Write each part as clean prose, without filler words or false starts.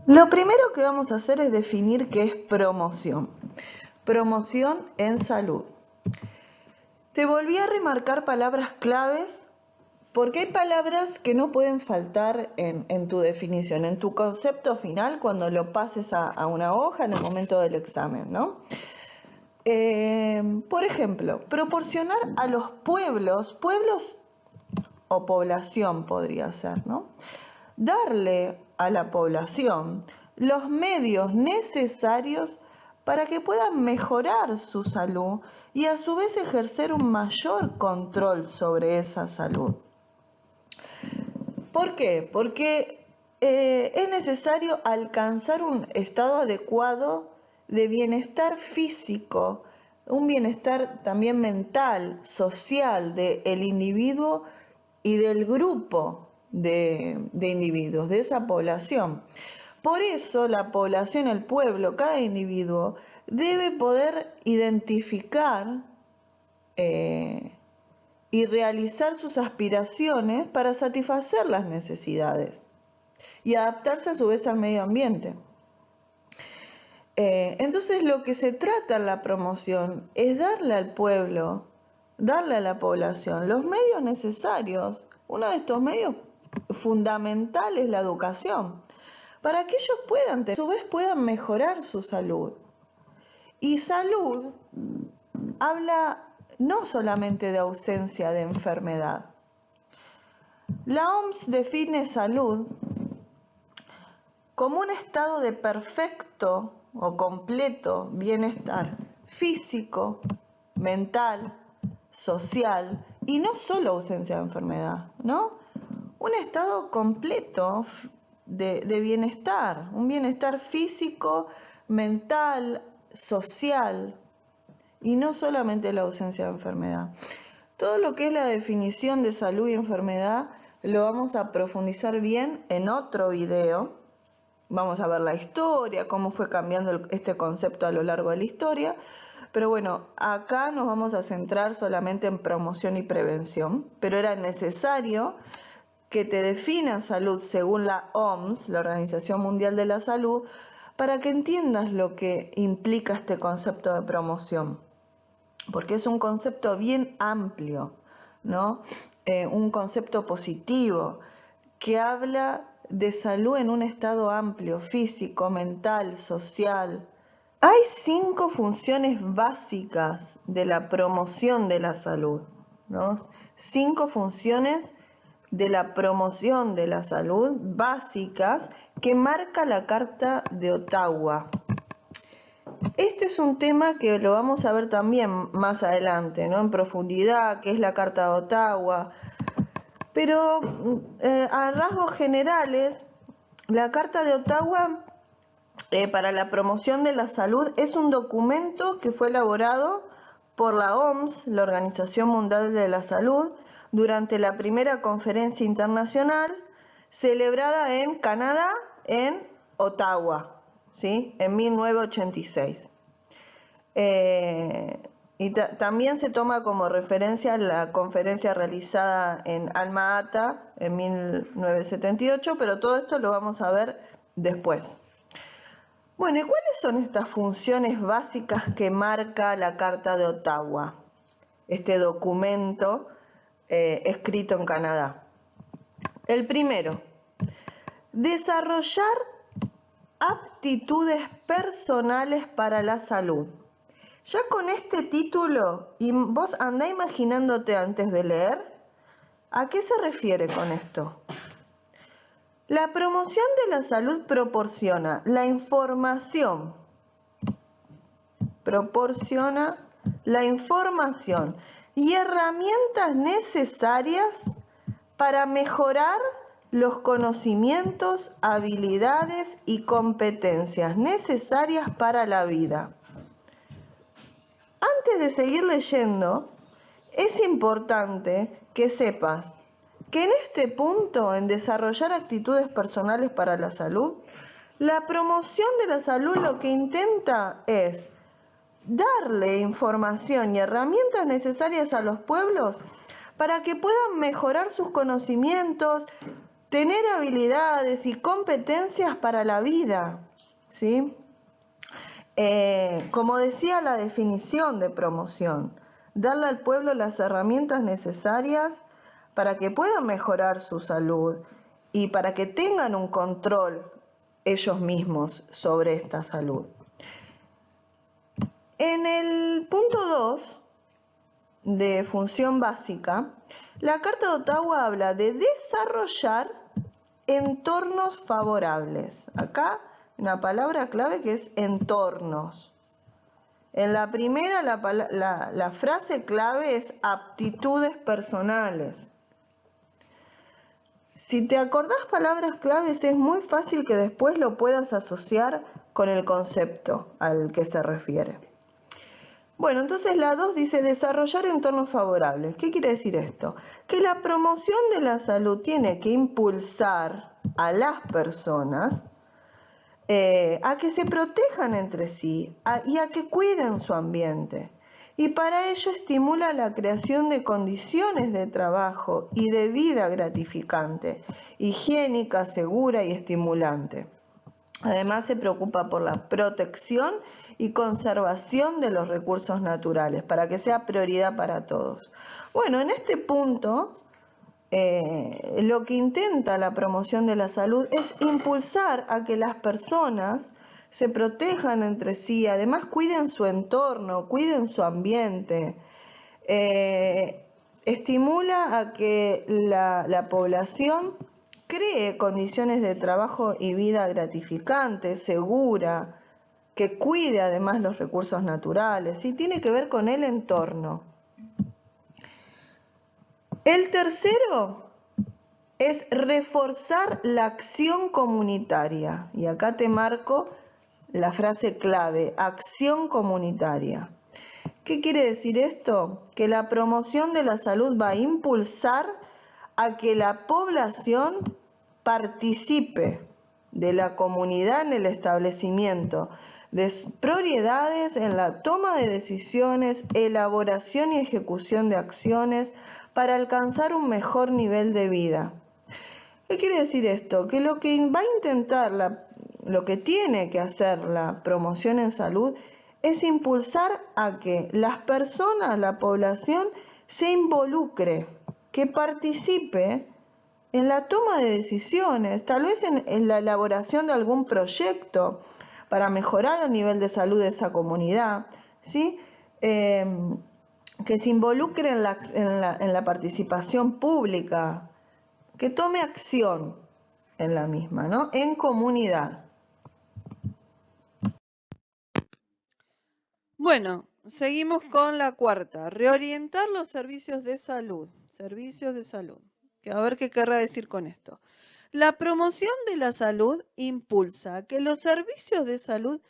Lo primero que vamos a hacer es definir qué es promoción. Promoción en salud. Te volví a remarcar palabras claves porque hay palabras que no pueden faltar en tu definición, en tu concepto final cuando lo pases a una hoja en el momento del examen, ¿no? Por ejemplo, proporcionar a los pueblos o población podría ser, ¿no? Darle a la población los medios necesarios para que puedan mejorar su salud y a su vez ejercer un mayor control sobre esa salud. ¿Por qué? Porque es necesario alcanzar un estado adecuado de bienestar físico, un bienestar también mental, social del individuo y del grupo de individuos, de esa población. Por eso la población, el pueblo, cada individuo debe poder identificar y realizar sus aspiraciones para satisfacer las necesidades y adaptarse a su vez al medio ambiente. Entonces lo que se trata en la promoción es darle al pueblo, darle a la población los medios necesarios. Uno de estos medios fundamentales es la educación, para que ellos puedan, a su vez, puedan mejorar su salud. Y salud habla no solamente de ausencia de enfermedad. La OMS define salud como un estado de perfecto o completo bienestar físico, mental, social y no solo ausencia de enfermedad, ¿no? Un estado completo de bienestar, un bienestar físico, mental, social y no solamente la ausencia de enfermedad. Todo lo que es la definición de salud y enfermedad lo vamos a profundizar bien en otro video. Vamos a ver la historia, cómo fue cambiando este concepto a lo largo de la historia. Pero bueno, acá nos vamos a centrar solamente en promoción y prevención. Pero era necesario que te definan salud según la OMS, la Organización Mundial de la Salud, para que entiendas lo que implica este concepto de promoción. Porque es un concepto bien amplio, ¿no? Un concepto positivo que habla de salud en un estado amplio, físico, mental, social. Hay 5 funciones básicas de la promoción de la salud, ¿no? 5 funciones de la promoción de la salud básicas que marca la Carta de Ottawa. Este es un tema que lo vamos a ver también más adelante, ¿no? En profundidad, qué es la Carta de Ottawa. Pero a rasgos generales, la Carta de Ottawa para la promoción de la salud es un documento que fue elaborado por la OMS, la Organización Mundial de la Salud, durante la primera conferencia internacional celebrada en Canadá, en Ottawa, ¿sí? En 1986. Y también se toma como referencia la conferencia realizada en Alma-Ata en 1978, pero todo esto lo vamos a ver después. Bueno, ¿y cuáles son estas funciones básicas que marca la Carta de Ottawa, este documento escrito en Canadá? El primero, desarrollar aptitudes personales para la salud. Ya con este título, y vos andá imaginándote antes de leer, ¿a qué se refiere con esto? La promoción de la salud proporciona la información y herramientas necesarias para mejorar los conocimientos, habilidades y competencias necesarias para la vida. Antes de seguir leyendo, es importante que sepas que en este punto, en desarrollar actitudes personales para la salud, la promoción de la salud lo que intenta es darle información y herramientas necesarias a los pueblos para que puedan mejorar sus conocimientos, tener habilidades y competencias para la vida, ¿sí? Como decía la definición de promoción, darle al pueblo las herramientas necesarias para que puedan mejorar su salud y para que tengan un control ellos mismos sobre esta salud. En el punto 2 de función básica, la Carta de Ottawa habla de desarrollar entornos favorables. Acá una palabra clave que es entornos. En la primera la frase clave es aptitudes personales. Si te acordás palabras claves es muy fácil que después lo puedas asociar con el concepto al que se refiere. Bueno, entonces la 2 dice desarrollar entornos favorables. ¿Qué quiere decir esto? Que la promoción de la salud tiene que impulsar a las personas a que se protejan entre sí y a que cuiden su ambiente. Y para ello estimula la creación de condiciones de trabajo y de vida gratificante, higiénica, segura y estimulante. Además se preocupa por la protección y conservación de los recursos naturales, para que sea prioridad para todos. Bueno, en este punto, lo que intenta la promoción de la salud es impulsar a que las personas se protejan entre sí, además cuiden su entorno, cuiden su ambiente, estimula a que la población cree condiciones de trabajo y vida gratificante, segura, que cuide además los recursos naturales y tiene que ver con el entorno. El tercero es reforzar la acción comunitaria. Y acá te marco la frase clave, acción comunitaria. ¿Qué quiere decir esto? Que la promoción de la salud va a impulsar a que la población participe de la comunidad en el establecimiento de prioridades en la toma de decisiones, elaboración y ejecución de acciones para alcanzar un mejor nivel de vida. ¿Qué quiere decir esto? Que lo que va a intentar, lo que tiene que hacer la promoción en salud es impulsar a que las personas, la población, se involucre, que participe en la toma de decisiones, tal vez en la elaboración de algún proyecto para mejorar el nivel de salud de esa comunidad, ¿sí? Que se involucre en la participación pública, que tome acción en la misma, ¿no? En comunidad. Bueno, seguimos con la cuarta, reorientar los servicios de salud. Servicios de salud. A ver qué querrá decir con esto. La promoción de la salud impulsa que los servicios de salud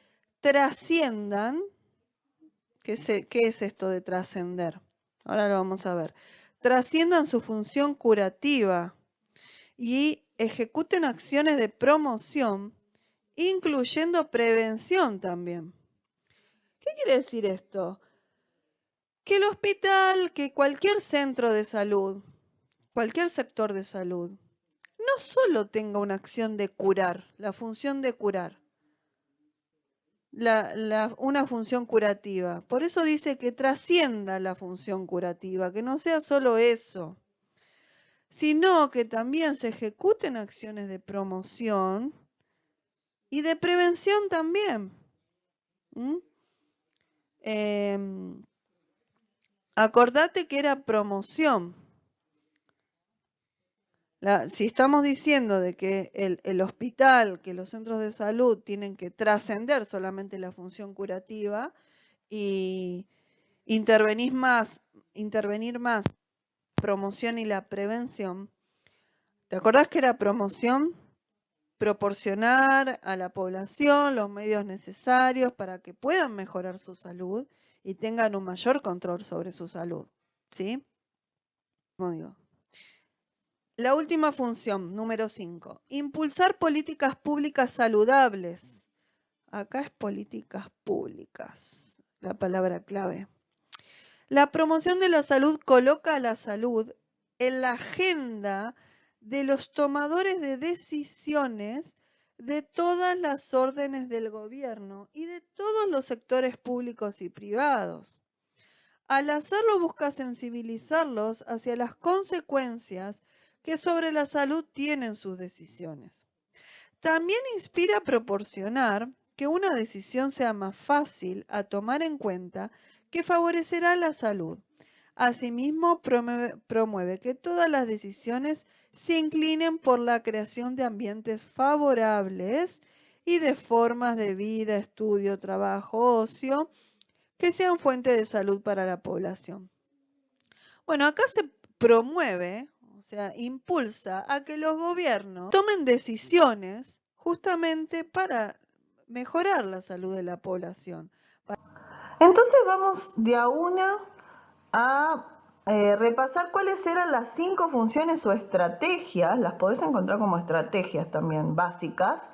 trasciendan. ¿Qué es esto de trascender? Ahora lo vamos a ver. Trasciendan su función curativa y ejecuten acciones de promoción, incluyendo prevención también. ¿Qué quiere decir esto? Que el hospital, que cualquier centro de salud, cualquier sector de salud, no solo tenga una acción de curar, la función de curar, una función curativa. Por eso dice que trascienda la función curativa, que no sea solo eso, sino que también se ejecuten acciones de promoción y de prevención también. Acordate que era promoción. Si estamos diciendo de que el hospital, que los centros de salud tienen que trascender solamente la función curativa y intervenir más promoción y la prevención, ¿te acordás que era promoción? Proporcionar a la población los medios necesarios para que puedan mejorar su salud y tengan un mayor control sobre su salud, ¿sí? Como digo. La última función, número 5, impulsar políticas públicas saludables. Acá es políticas públicas, la palabra clave. La promoción de la salud coloca a la salud en la agenda de los tomadores de decisiones de todas las órdenes del gobierno y de todos los sectores públicos y privados. Al hacerlo busca sensibilizarlos hacia las consecuencias que sobre la salud tienen sus decisiones. También inspira a proporcionar que una decisión sea más fácil a tomar en cuenta que favorecerá la salud. Asimismo, promueve que todas las decisiones se inclinen por la creación de ambientes favorables y de formas de vida, estudio, trabajo, ocio, que sean fuente de salud para la población. Bueno, acá se promueve, o sea, impulsa a que los gobiernos tomen decisiones justamente para mejorar la salud de la población. Entonces vamos de a una a repasar cuáles eran las 5 funciones o estrategias, las podés encontrar como estrategias también básicas,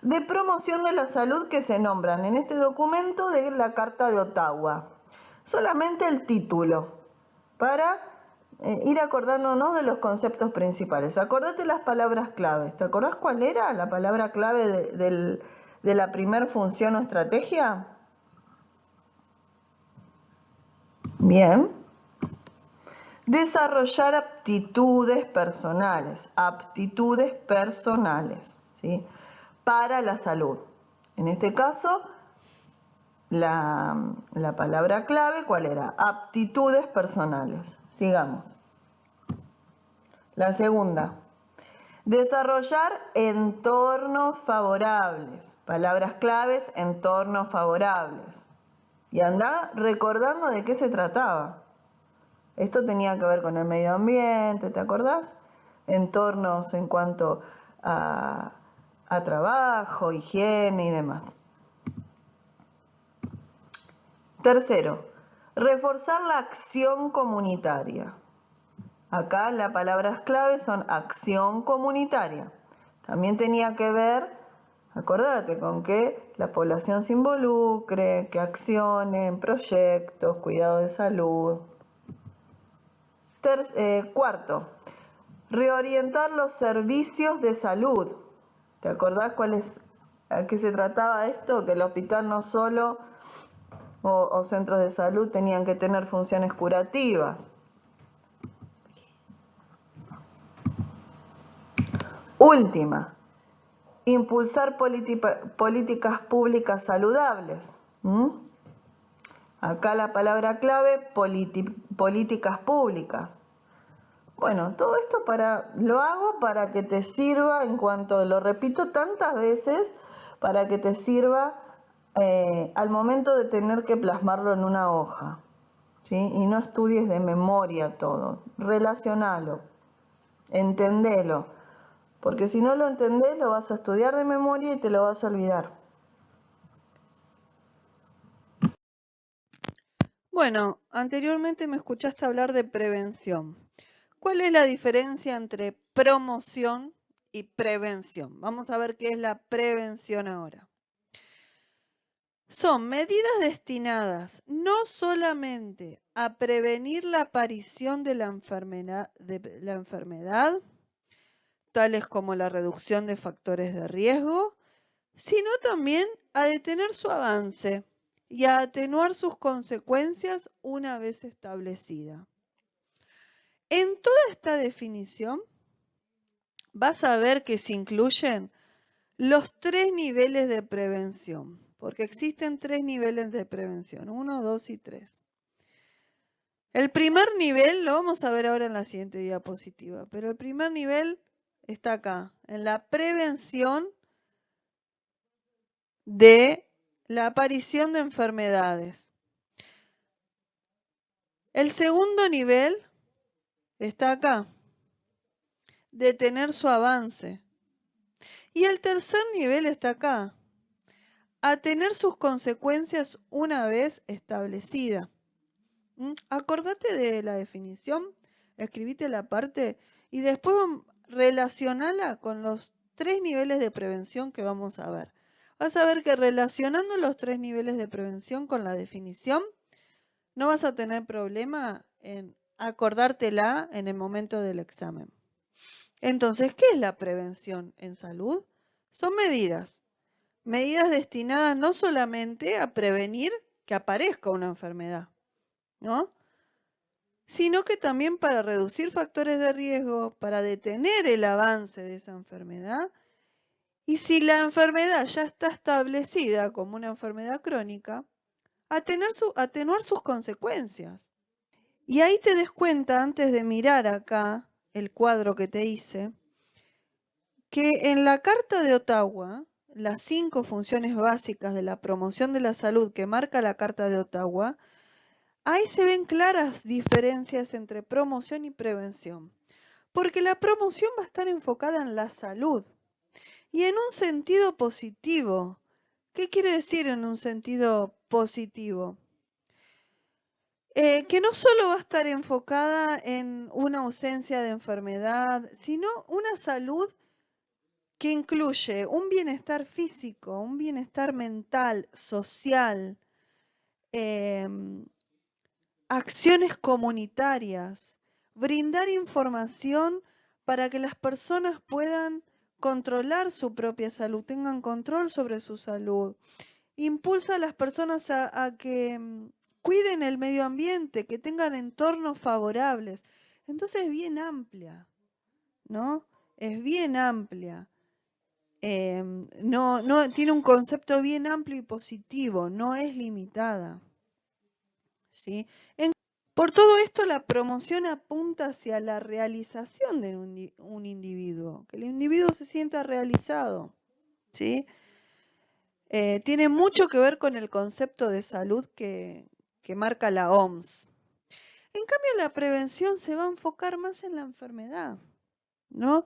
de promoción de la salud que se nombran en este documento de la Carta de Ottawa. Solamente el título, para ir acordándonos de los conceptos principales. Acordate las palabras claves. ¿Te acordás cuál era la palabra clave de la primer función o estrategia? Bien. Desarrollar aptitudes personales, ¿sí? Para la salud. En este caso, la palabra clave, ¿cuál era? Aptitudes personales. Sigamos. La segunda, desarrollar entornos favorables. Palabras claves, entornos favorables. Y anda recordando de qué se trataba. Esto tenía que ver con el medio ambiente, ¿te acordás? Entornos en cuanto a trabajo, higiene y demás. Tercero, reforzar la acción comunitaria. Acá las palabras claves son acción comunitaria. También tenía que ver, acordate, con que la población se involucre, que accione en proyectos, cuidado de salud. Cuarto, reorientar los servicios de salud. ¿Te acordás a qué se trataba esto? Que el hospital no solo o centros de salud tenían que tener funciones curativas. Última, impulsar políticas públicas saludables. Acá la palabra clave, políticas públicas. Bueno, todo esto lo hago para que te sirva, en cuanto lo repito tantas veces, para que te sirva al momento de tener que plasmarlo en una hoja, ¿sí? Y no estudies de memoria todo, relacionalo, entendelo, porque si no lo entendés lo vas a estudiar de memoria y te lo vas a olvidar. Bueno, anteriormente me escuchaste hablar de prevención. ¿Cuál es la diferencia entre promoción y prevención? Vamos a ver qué es la prevención ahora. Son medidas destinadas no solamente a prevenir la aparición de la enfermedad, tales como la reducción de factores de riesgo, sino también a detener su avance y a atenuar sus consecuencias una vez establecida. En toda esta definición vas a ver que se incluyen los 3 niveles de prevención, porque existen 3 niveles de prevención, 1, 2 y 3. El primer nivel lo vamos a ver ahora en la siguiente diapositiva, pero el primer nivel está acá, en la prevención de la aparición de enfermedades. El segundo nivel está acá, detener su avance. Y el tercer nivel está acá, atener sus consecuencias una vez establecida. Acordate de la definición, escribite la parte y después relacionala con los 3 niveles de prevención que vamos a ver. Vas a ver que relacionando los 3 niveles de prevención con la definición, no vas a tener problema en acordártela en el momento del examen. Entonces, ¿qué es la prevención en salud? Son medidas destinadas no solamente a prevenir que aparezca una enfermedad, ¿no? Sino que también para reducir factores de riesgo, para detener el avance de esa enfermedad. Y si la enfermedad ya está establecida como una enfermedad crónica, atenuar sus consecuencias. Y ahí te des cuenta, antes de mirar acá el cuadro que te hice, que en la Carta de Ottawa, las 5 funciones básicas de la promoción de la salud que marca la Carta de Ottawa, ahí se ven claras diferencias entre promoción y prevención. Porque la promoción va a estar enfocada en la salud y en un sentido positivo. ¿Qué quiere decir en un sentido positivo? Que no solo va a estar enfocada en una ausencia de enfermedad, sino una salud que incluye un bienestar físico, un bienestar mental, social, acciones comunitarias, brindar información para que las personas puedan controlar su propia salud, tengan control sobre su salud. Impulsa a las personas a que cuiden el medio ambiente, que tengan entornos favorables. Entonces es bien amplia, ¿no? Es bien amplia. No tiene un concepto bien amplio y positivo, no es limitada, ¿sí? Por todo esto, la promoción apunta hacia la realización de un individuo, que el individuo se sienta realizado, ¿sí? Tiene mucho que ver con el concepto de salud que marca la OMS. En cambio, la prevención se va a enfocar más en la enfermedad, ¿no?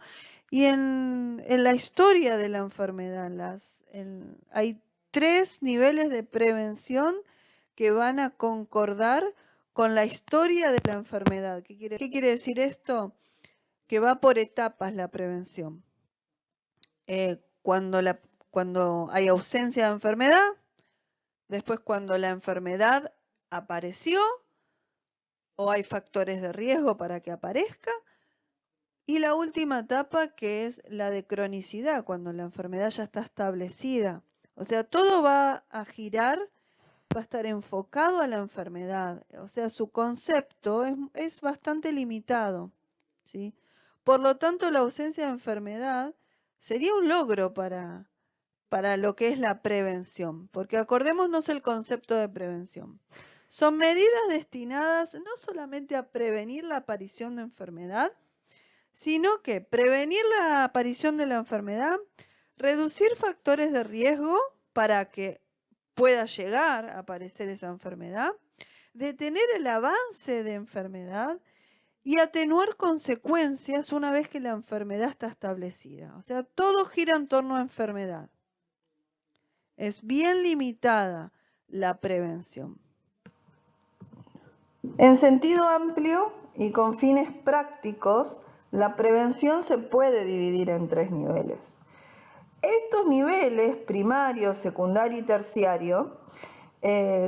Y en la historia de la enfermedad, hay 3 niveles de prevención que van a concordar con la historia de la enfermedad. ¿Qué quiere decir esto? Que va por etapas la prevención. Cuando hay ausencia de enfermedad, después cuando la enfermedad apareció o hay factores de riesgo para que aparezca, y la última etapa, que es la de cronicidad, cuando la enfermedad ya está establecida. O sea, todo va a girar, va a estar enfocado a la enfermedad. O sea, su concepto es bastante limitado, ¿sí? Por lo tanto, la ausencia de enfermedad sería un logro para lo que es la prevención, porque acordémonos el concepto de prevención. Son medidas destinadas no solamente a prevenir la aparición de enfermedad, sino que prevenir la aparición de la enfermedad, reducir factores de riesgo para que pueda llegar a aparecer esa enfermedad, detener el avance de enfermedad y atenuar consecuencias una vez que la enfermedad está establecida. O sea, todo gira en torno a enfermedad. Es bien limitada la prevención. En sentido amplio y con fines prácticos, la prevención se puede dividir en 3 niveles. Estos niveles, primario, secundario y terciario,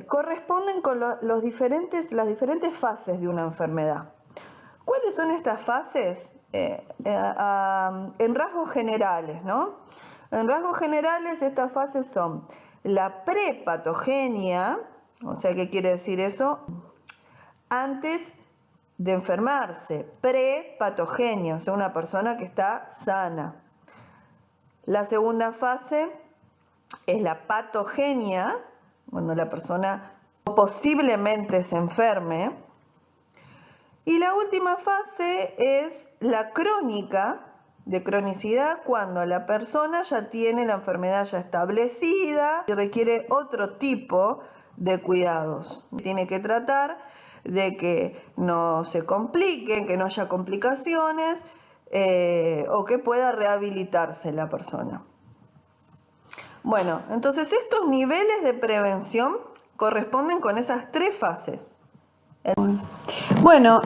corresponden con las diferentes fases de una enfermedad. ¿Cuáles son estas fases? En rasgos generales, ¿no? En rasgos generales, estas fases son la prepatogenia, o sea, ¿qué quiere decir eso? Antes de enfermarse, prepatogenia, o sea, una persona que está sana. La segunda fase es la patogenia, cuando la persona posiblemente se enferme. Y la última fase es la crónica, de cronicidad, cuando la persona ya tiene la enfermedad ya establecida y requiere otro tipo de cuidados. Tiene que tratar de que no se compliquen, que no haya complicaciones o que pueda rehabilitarse la persona. Bueno, entonces estos niveles de prevención corresponden con esas 3 fases. Bueno,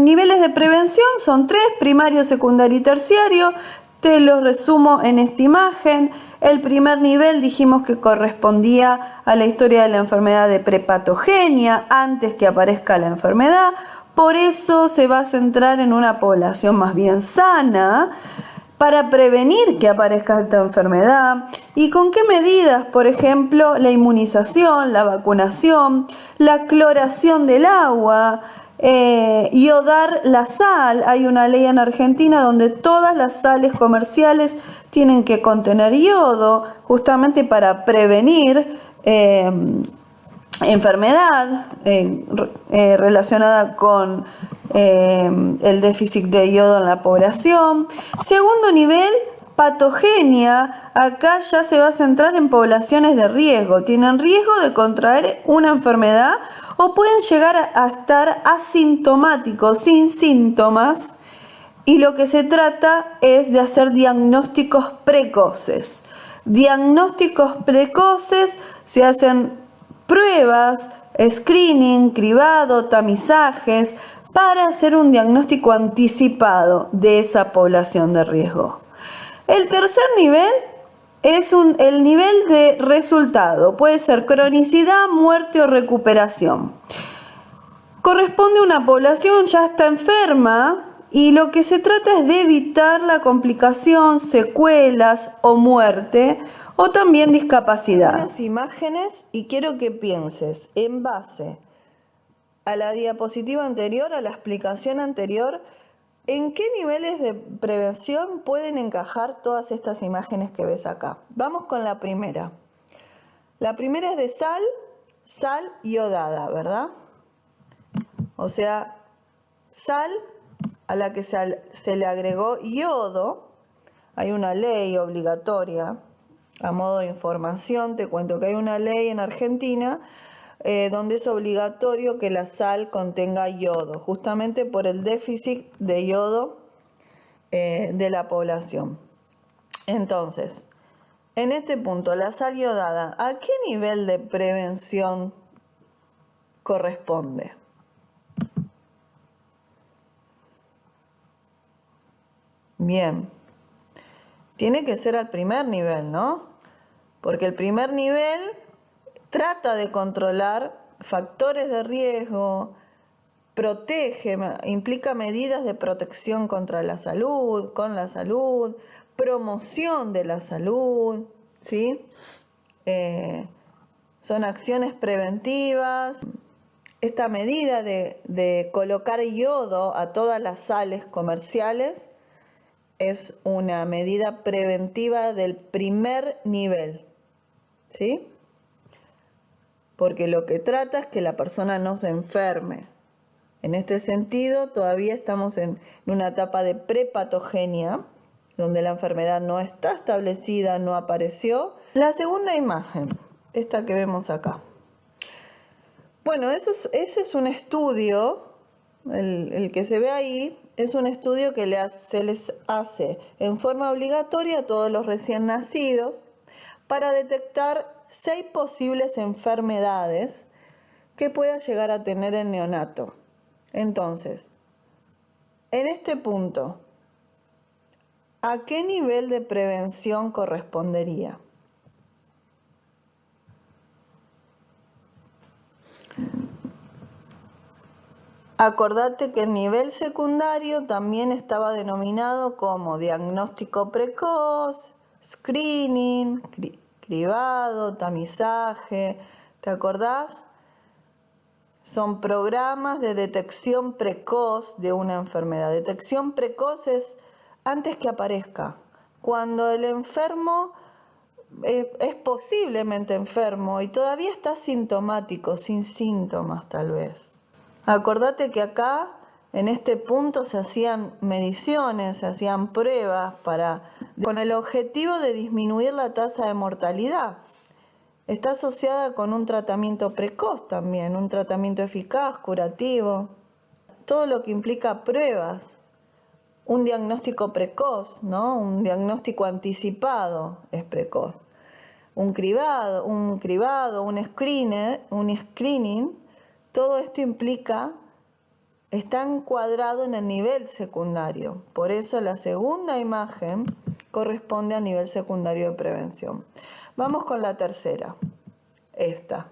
niveles de prevención son 3, primario, secundario y terciario. Te los resumo en esta imagen. El primer nivel dijimos que correspondía a la historia de la enfermedad de prepatogenia, antes que aparezca la enfermedad. Por eso se va a centrar en una población más bien sana para prevenir que aparezca esta enfermedad. ¿Y con qué medidas? Por ejemplo, la inmunización, la vacunación, la cloración del agua, iodar la sal. Hay una ley en Argentina donde todas las sales comerciales tienen que contener yodo, justamente para prevenir enfermedad relacionada con el déficit de yodo en la población. Segundo nivel, patogenia. Acá ya se va a centrar en poblaciones de riesgo. Tienen riesgo de contraer una enfermedad o pueden llegar a estar asintomáticos, sin síntomas. Y lo que se trata es de hacer diagnósticos precoces. Diagnósticos precoces se hacen pruebas, screening, cribado, tamizajes, para hacer un diagnóstico anticipado de esa población de riesgo. El tercer nivel es el nivel de resultado. Puede ser cronicidad, muerte o recuperación. Corresponde a una población ya está enferma y lo que se trata es de evitar la complicación, secuelas o muerte o también discapacidad. Unas imágenes y quiero que pienses en base a la diapositiva anterior, a la explicación anterior, ¿en qué niveles de prevención pueden encajar todas estas imágenes que ves acá? Vamos con la primera. La primera es de sal iodada, ¿verdad? O sea, sal a la que se le agregó yodo. Hay una ley obligatoria. A modo de información, te cuento que hay una ley en Argentina donde es obligatorio que la sal contenga yodo, justamente por el déficit de yodo de la población. Entonces, en este punto, la sal iodada, ¿a qué nivel de prevención corresponde? Bien, tiene que ser al primer nivel, ¿no? Porque el primer nivel trata de controlar factores de riesgo, protege, implica medidas de protección contra la salud, con la salud, promoción de la salud, ¿sí? Son acciones preventivas. Esta medida de colocar yodo a todas las sales comerciales es una medida preventiva del primer nivel, ¿sí? Porque lo que trata es que la persona no se enferme. En este sentido, todavía estamos en una etapa de prepatogenia, donde la enfermedad no está establecida, no apareció. La segunda imagen, esta que vemos acá. Bueno, ese es un estudio, el que se ve ahí, es un estudio que se les hace en forma obligatoria a todos los recién nacidos para detectar 6 posibles enfermedades que pueda llegar a tener el neonato. Entonces, en este punto, ¿a qué nivel de prevención correspondería? Acordate que el nivel secundario también estaba denominado como diagnóstico precoz, screening, cribado, tamizaje. ¿Te acordás? Son programas de detección precoz de una enfermedad. Detección precoz es antes que aparezca. Cuando el enfermo es posiblemente enfermo y todavía está sintomático, sin síntomas tal vez. Acordate que acá, en este punto, se hacían mediciones, se hacían pruebas con el objetivo de disminuir la tasa de mortalidad. Está asociada con un tratamiento precoz también, un tratamiento eficaz, curativo. Todo lo que implica pruebas, un diagnóstico precoz, ¿no? Un diagnóstico anticipado es precoz. Un cribado, un screening, todo esto está encuadrado en el nivel secundario. Por eso la segunda imagen corresponde a nivel secundario de prevención. Vamos con la tercera, esta.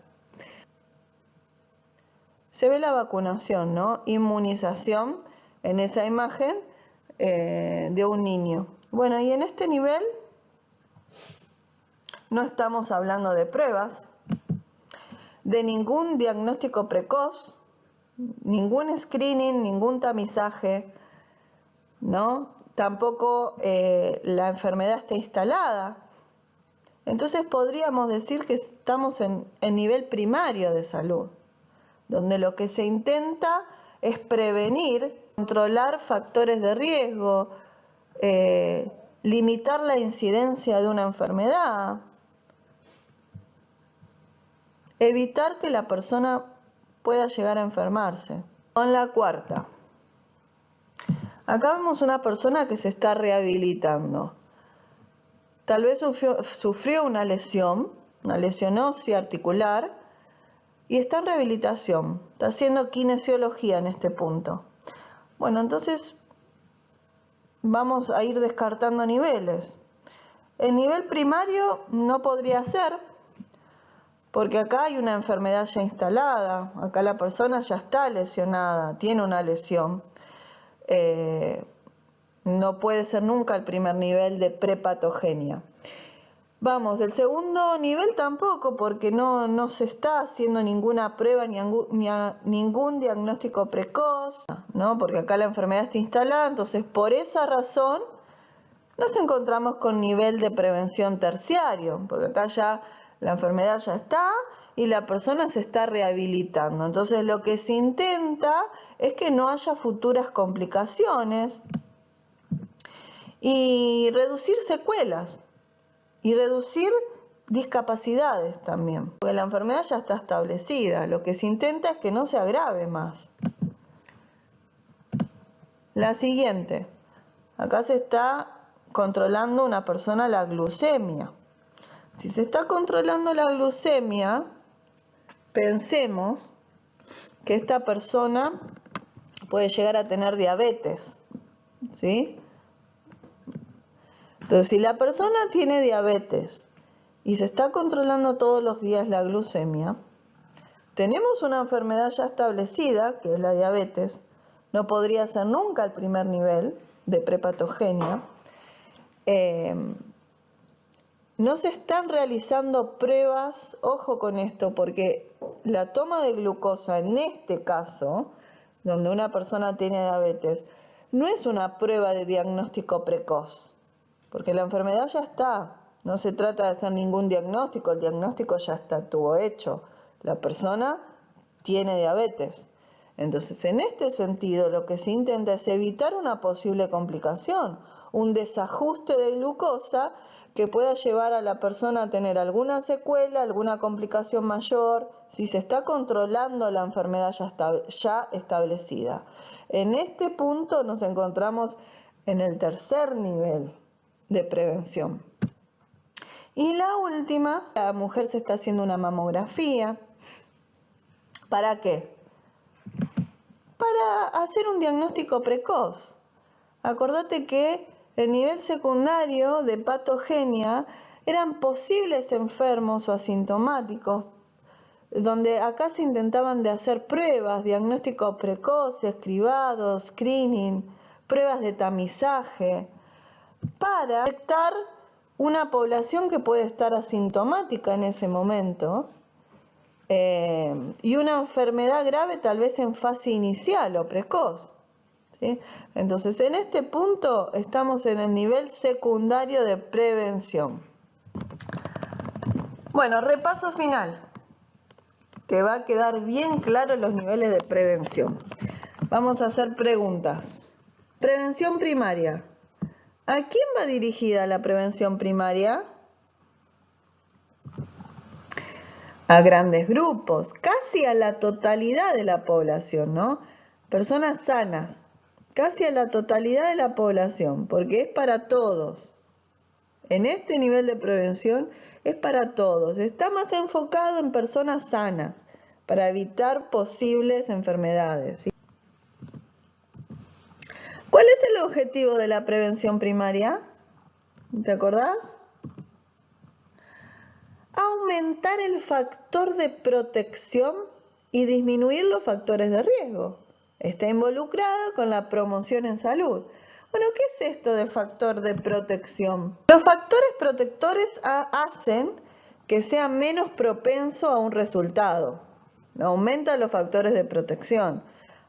se ve la vacunación, ¿no? Inmunización en esa imagen de un niño. Bueno, y en este nivel no estamos hablando de pruebas, de ningún diagnóstico precoz, ningún screening, ningún tamizaje, ¿no? Tampoco la enfermedad está instalada. Entonces podríamos decir que estamos en nivel primario de salud, donde lo que se intenta es prevenir, controlar factores de riesgo, limitar la incidencia de una enfermedad, evitar que la persona pueda llegar a enfermarse. Con la cuarta, acá vemos una persona que se está rehabilitando. Tal vez sufrió una lesión ósea articular y está en rehabilitación, está haciendo kinesiología en este punto. Bueno, entonces vamos a ir descartando niveles. El nivel primario no podría ser, porque acá hay una enfermedad ya instalada, acá la persona ya está lesionada, tiene una lesión. No puede ser nunca el primer nivel de prepatogenia. Vamos, el segundo nivel tampoco, porque no se está haciendo ninguna prueba ni ningún diagnóstico precoz, ¿no? Porque acá la enfermedad está instalada, entonces por esa razón nos encontramos con nivel de prevención terciario, porque acá ya la enfermedad ya está y la persona se está rehabilitando. Entonces lo que se intenta es que no haya futuras complicaciones y reducir secuelas y reducir discapacidades también, porque la enfermedad ya está establecida. Lo que se intenta es que no se agrave más. La siguiente, acá se está controlando una persona la glucemia. Si se está controlando la glucemia, pensemos que esta persona puede llegar a tener diabetes, ¿sí? Entonces, si la persona tiene diabetes y se está controlando todos los días la glucemia, tenemos una enfermedad ya establecida, que es la diabetes, no podría ser nunca el primer nivel de prepatogenia. No se están realizando pruebas, ojo con esto, porque la toma de glucosa en este caso, donde una persona tiene diabetes, no es una prueba de diagnóstico precoz, porque la enfermedad ya está, no se trata de hacer ningún diagnóstico, el diagnóstico ya estuvo hecho, la persona tiene diabetes. Entonces, en este sentido, lo que se intenta es evitar una posible complicación, un desajuste de glucosa que pueda llevar a la persona a tener alguna secuela, alguna complicación mayor, si se está controlando la enfermedad ya establecida. En este punto nos encontramos en el tercer nivel de prevención. Y la última, la mujer se está haciendo una mamografía. ¿Para qué? Para hacer un diagnóstico precoz. Acordate que el nivel secundario de patogenia eran posibles enfermos o asintomáticos, donde acá se intentaban de hacer pruebas, diagnósticos precoces, cribados, screening, pruebas de tamizaje, para detectar una población que puede estar asintomática en ese momento y una enfermedad grave tal vez en fase inicial o precoz, ¿sí? Entonces, en este punto estamos en el nivel secundario de prevención. Bueno, repaso final, que va a quedar bien claro los niveles de prevención. Vamos a hacer preguntas. Prevención primaria. ¿A quién va dirigida la prevención primaria? A grandes grupos, casi a la totalidad de la población, ¿no? Personas sanas, casi a la totalidad de la población, porque es para todos. En este nivel de prevención es para todos. Está más enfocado en personas sanas, para evitar posibles enfermedades, ¿sí? ¿Cuál es el objetivo de la prevención primaria? ¿Te acordás? Aumentar el factor de protección y disminuir los factores de riesgo. Está involucrado con la promoción en salud. Bueno, ¿qué es esto de factor de protección? Los factores protectores hacen que sea menos propenso a un resultado. Aumentan los factores de protección.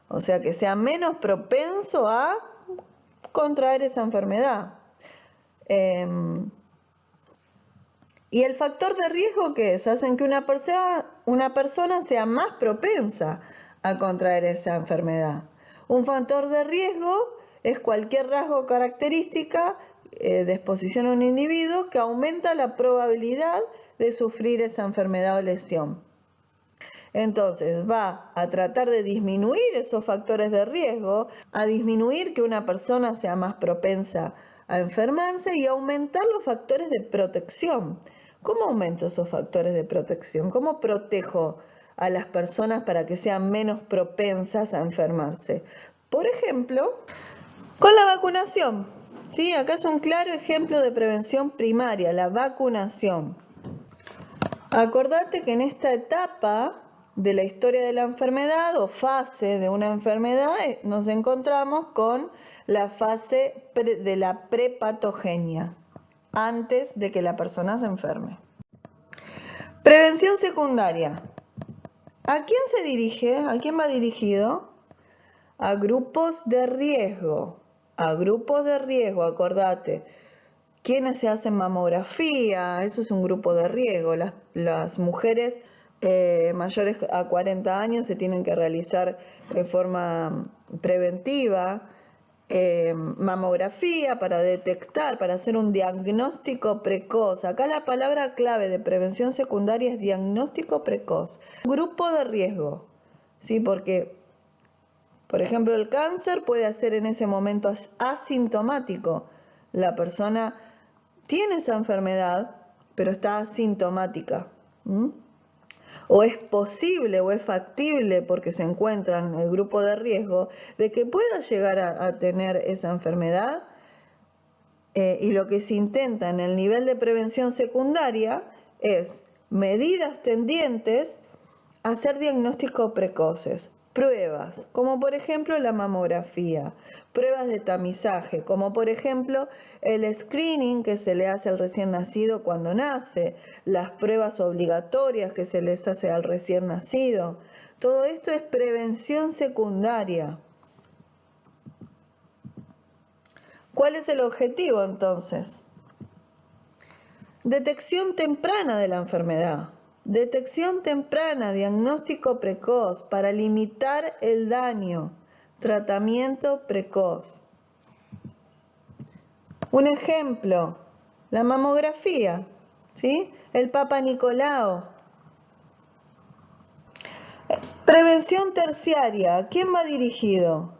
O sea, que sea menos propenso a contraer esa enfermedad. Y el factor de riesgo, ¿qué es? Hacen que una persona sea más propensa a contraer esa enfermedad. Un factor de riesgo es cualquier rasgo o característica de exposición a un individuo que aumenta la probabilidad de sufrir esa enfermedad o lesión. Entonces va a tratar de disminuir esos factores de riesgo, a disminuir que una persona sea más propensa a enfermarse y aumentar los factores de protección. ¿Cómo aumento esos factores de protección? ¿Cómo protejo a las personas para que sean menos propensas a enfermarse? Por ejemplo, con la vacunación. ¿Sí? Acá es un claro ejemplo de prevención primaria, la vacunación. Acordate que en esta etapa de la historia de la enfermedad o fase de una enfermedad nos encontramos con la fase de la prepatogenia, antes de que la persona se enferme. Prevención secundaria. ¿A quién se dirige? ¿A quién va dirigido? A grupos de riesgo. A grupos de riesgo, acordate. ¿Quiénes se hacen mamografía? Eso es un grupo de riesgo. Las mujeres mayores a 40 años se tienen que realizar de forma preventiva mamografía para detectar, para hacer un diagnóstico precoz. Acá la palabra clave de prevención secundaria es diagnóstico precoz. Grupo de riesgo, ¿sí? Porque, por ejemplo, el cáncer puede ser en ese momento asintomático. La persona tiene esa enfermedad, pero está asintomática. O es posible o es factible, porque se encuentra en el grupo de riesgo, de que pueda llegar a tener esa enfermedad. Y lo que se intenta en el nivel de prevención secundaria es medidas tendientes a hacer diagnósticos precoces. Pruebas, como por ejemplo la mamografía, pruebas de tamizaje, como por ejemplo el screening que se le hace al recién nacido cuando nace, las pruebas obligatorias que se les hace al recién nacido. Todo esto es prevención secundaria. ¿Cuál es el objetivo entonces? Detección temprana de la enfermedad. Detección temprana, diagnóstico precoz para limitar el daño, tratamiento precoz. Un ejemplo, la mamografía, ¿sí? El Papa Nicolau. Prevención terciaria, ¿a quién va dirigido?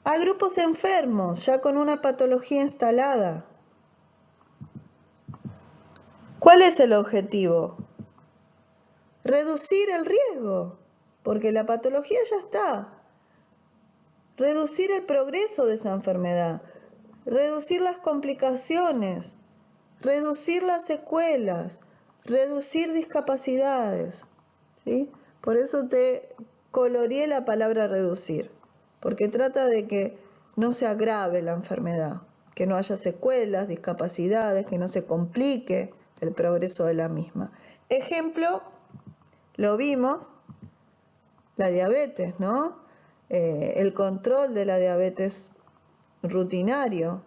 A grupos enfermos, ya con una patología instalada. ¿Cuál es el objetivo? Reducir el riesgo, porque la patología ya está. Reducir el progreso de esa enfermedad, reducir las complicaciones, reducir las secuelas, reducir discapacidades. ¿Sí? Por eso te coloreé la palabra reducir, porque trata de que no se agrave la enfermedad, que no haya secuelas, discapacidades, que no se complique el progreso de la misma. Ejemplo, lo vimos, la diabetes, ¿no? El control de la diabetes rutinario.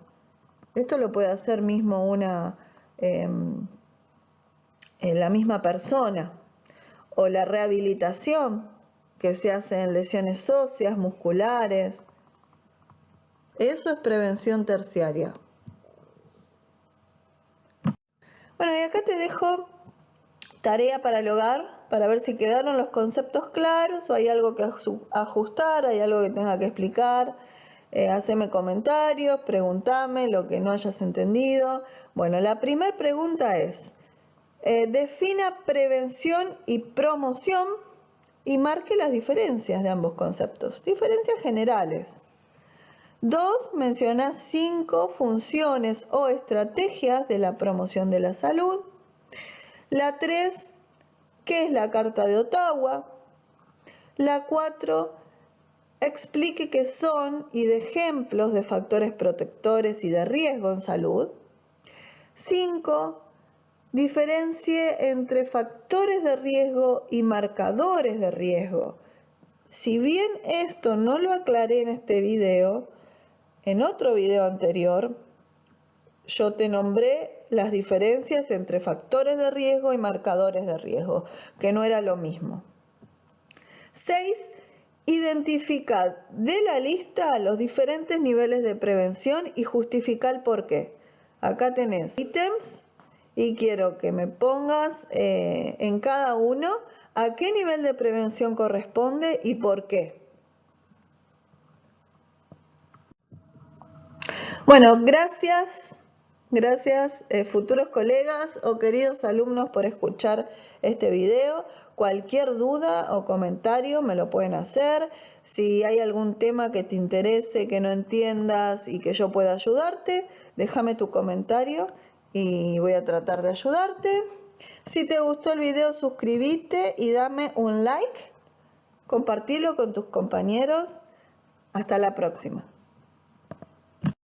Esto lo puede hacer mismo la misma persona. O la rehabilitación que se hace en lesiones óseas, musculares. Eso es prevención terciaria. Bueno, y acá te dejo tarea para el hogar, para ver si quedaron los conceptos claros o hay algo que ajustar, hay algo que tenga que explicar. Haceme comentarios, preguntame lo que no hayas entendido. Bueno, la primera pregunta es, defina prevención y promoción y marque las diferencias de ambos conceptos, diferencias generales. 2. Menciona 5 funciones o estrategias de la promoción de la salud. La 3. ¿Qué es la Carta de Ottawa? La 4, explique qué son y dé ejemplos de factores protectores y de riesgo en salud. 5, diferencie entre factores de riesgo y marcadores de riesgo. Si bien esto no lo aclaré en este video, en otro video anterior, yo te nombré las diferencias entre factores de riesgo y marcadores de riesgo, que no era lo mismo. 6. Identificar de la lista los diferentes niveles de prevención y justificar el por qué. Acá tenés ítems y quiero que me pongas en cada uno a qué nivel de prevención corresponde y por qué. Bueno, gracias futuros colegas o queridos alumnos por escuchar este video. Cualquier duda o comentario me lo pueden hacer. Si hay algún tema que te interese, que no entiendas y que yo pueda ayudarte, déjame tu comentario y voy a tratar de ayudarte. Si te gustó el video, suscríbete y dame un like. Compartilo con tus compañeros. Hasta la próxima.